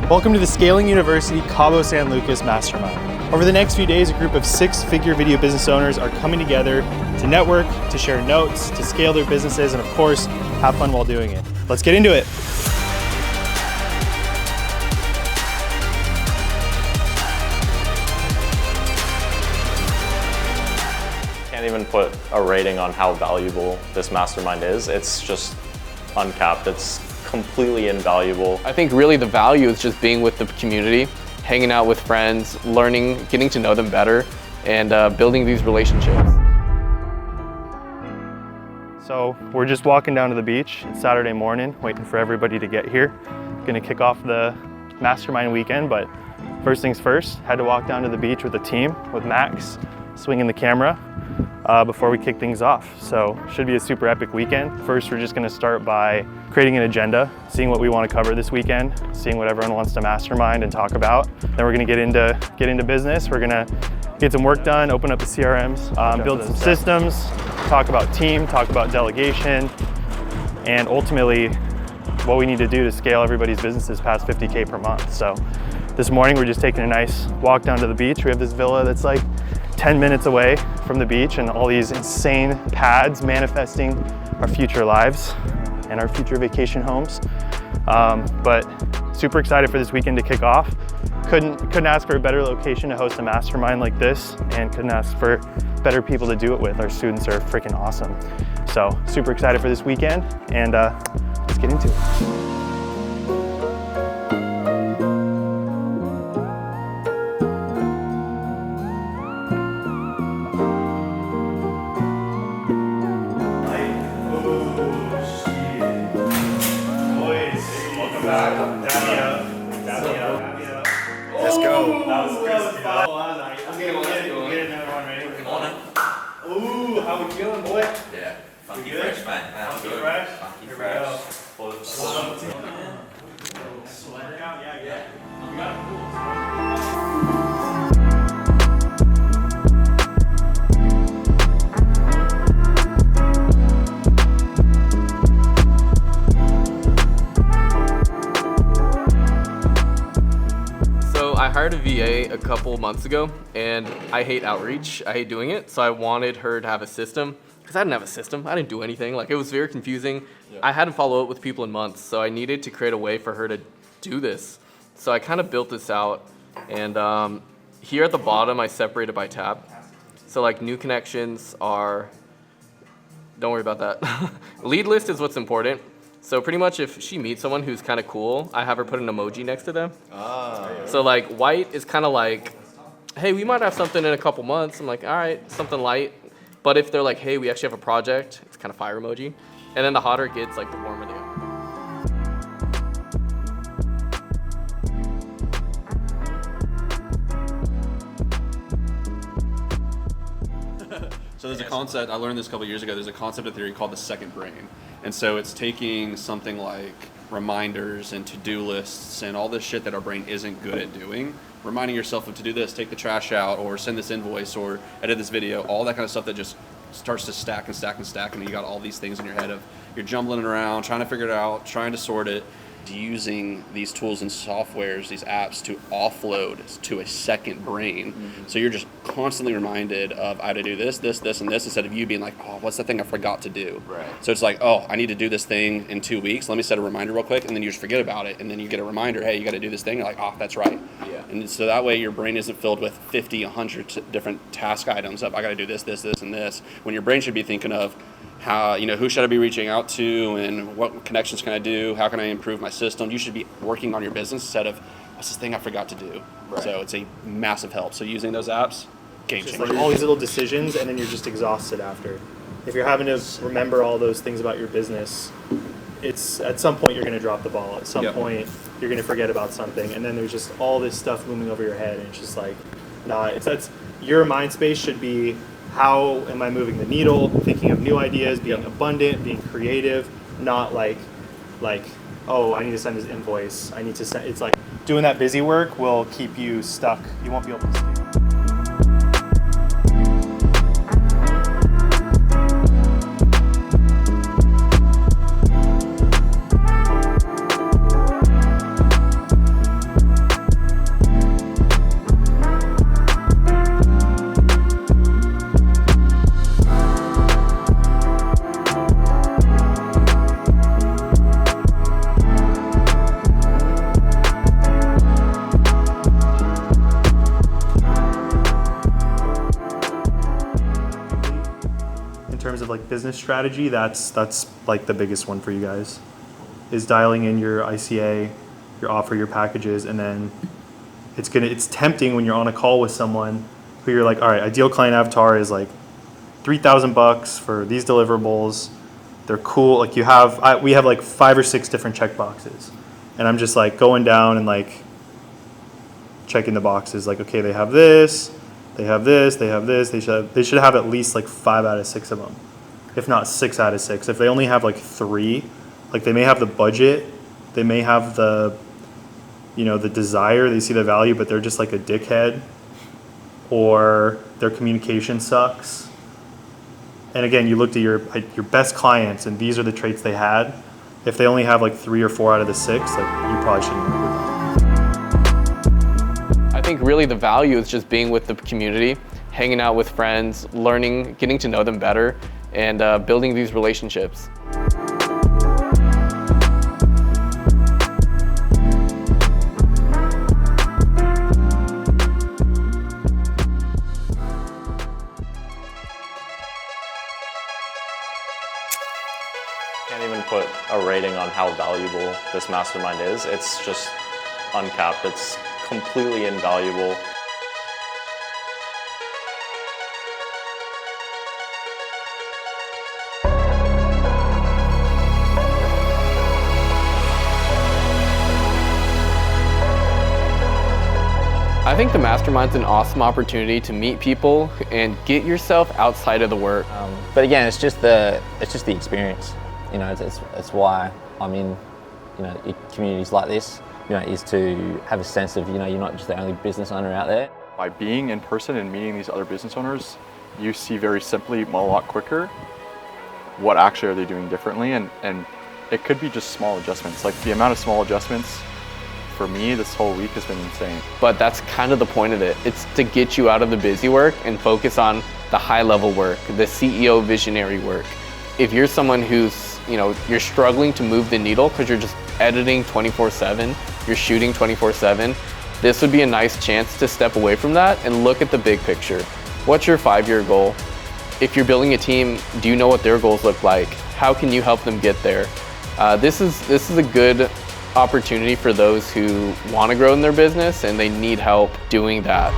Welcome to the Scaling University Cabo San Lucas Mastermind. Over the next few days, a group of 6-figure video business owners are coming together to network, to share notes, to scale their businesses, and of course, have fun while doing it. Let's get into it. Can't even put a rating on how valuable this mastermind is. It's just uncapped. It's completely invaluable. I think really the value is just being with the community, hanging out with friends, learning, getting to know them better, and building these relationships. So we're just walking down to the beach. It's Saturday morning, waiting for everybody to get here. Gonna kick off the mastermind weekend, but first things first, had to walk down to the beach with the team, with Max, swinging the camera before we kick things off. So should be a super epic weekend. First, we're just gonna start by creating an agenda, seeing what we want to cover this weekend, seeing what everyone wants to mastermind and talk about. Then we're gonna get into business. We're gonna get some work done, open up the CRMs, build some systems, talk about team, talk about delegation, and ultimately what we need to do to scale everybody's businesses past 50K per month. So this morning, we're just taking a nice walk down to the beach. We have this villa that's like 10 minutes away from the beach and all these insane pads manifesting our future lives and our future vacation homes. But super excited for this weekend to kick off. Couldn't ask for a better location to host a mastermind like this, and couldn't ask for better people to do it with. Our students are freaking awesome. So super excited for this weekend, and let's get into it. Let's go. That was crazy. I'm getting another one ready. Ooh, how we feeling, boy? Yeah. Funky good? fresh, man. Funky fresh? Funky Here we fresh. go. Sweater out? Yeah. We got it. I hired a VA a couple months ago, and I hate outreach. I hate doing it, so I wanted her to have a system, because I didn't have a system. I didn't do anything. Like, it was very confusing. Yeah. I hadn't followed up with people in months, so I needed to create a way for her to do this. So I kind of built this out, and here at the bottom, I separated by tab. So like new connections are, don't worry about that. Lead list is what's important. So pretty much if she meets someone who's kind of cool, I have her put an emoji next to them. So like white is kind of like, hey, we might have something in a couple months. I'm like, all right, something light. But if they're like, hey, we actually have a project, it's kind of fire emoji. And then the hotter it gets, like the warmer they are. So there's a concept, I learned this a couple years ago, there's a concept of theory called the second brain. And so it's taking something like reminders and to-do lists and all this shit that our brain isn't good at doing, reminding yourself of to do this, take the trash out, or send this invoice, or edit this video, all that kind of stuff that just starts to stack and stack and stack, and you got all these things in your head of you're jumbling it around, trying to figure it out, trying to sort it. Using these tools and softwares, these apps, to offload to a second brain. So you're just constantly reminded of I had to do this, this, this, and this, instead of you being like, oh, what's the thing I forgot to do? Right. So it's like, oh, I need to do this thing in 2 weeks. Let me set a reminder real quick, and then you just forget about it, and then you get a reminder, hey, you got to do this thing. You're like, oh, that's right. Yeah. And so that way your brain isn't filled with 50, 100 different task items of I got to do this, this, this, and this. When your brain should be thinking of how, who should I be reaching out to, and what connections can I do? How can I improve my system? You should be working on your business instead of what's this thing I forgot to do. Right. So it's a massive help. So using those apps, game changer. Like all these little decisions, and then you're just exhausted after. If you're having to remember all those things about your business, it's at some point you're going to drop the ball. At some point you're going to forget about something, and then there's just all this stuff looming over your head, and it's just like, nah. That's your mind space should be, how am I moving the needle, thinking of new ideas, being abundant, being creative, not like, oh, I need to send this invoice. I need to send. It's like doing that busy work will keep you stuck. You won't be able to scale. like business strategy, that's like the biggest one for you guys, is dialing in your ICA, your offer, your packages, and then it's tempting when you're on a call with someone who you're like, all right, ideal client avatar is like $3,000 for these deliverables. They're cool. Like we have like 5 or 6 different check boxes, and I'm just like going down and like checking the boxes. Like, okay, they have this, they have this, they have this. They should have at least like 5 out of 6 of them, if not 6 out of 6. If they only have like 3, like they may have the budget, they may have the desire, they see the value, but they're just like a dickhead, or their communication sucks. And again, you looked at your best clients, and these are the traits they had. If they only have like 3 or 4 out of the 6, like you probably shouldn't work with them. I think really the value is just being with the community, hanging out with friends, learning, getting to know them better, and building these relationships. Can't even put a rating on how valuable this mastermind is. It's just uncapped. It's completely invaluable. I think the Mastermind's an awesome opportunity to meet people and get yourself outside of the work. But again, it's just the experience. You know, it's why I'm in, communities like this. Is to have a sense of, you're not just the only business owner out there. By being in person and meeting these other business owners, you see very simply, a lot quicker, what actually are they doing differently, and it could be just small adjustments. Like the amount of small adjustments for me this whole week has been insane. But that's kind of the point of it. It's to get you out of the busy work and focus on the high level work, the CEO visionary work. If you're someone who's, you're struggling to move the needle because you're just editing 24/7, you're shooting 24/7, this would be a nice chance to step away from that and look at the big picture. What's your 5-year goal? If you're building a team, do you know what their goals look like? How can you help them get there? This is a good opportunity for those who want to grow in their business and they need help doing that.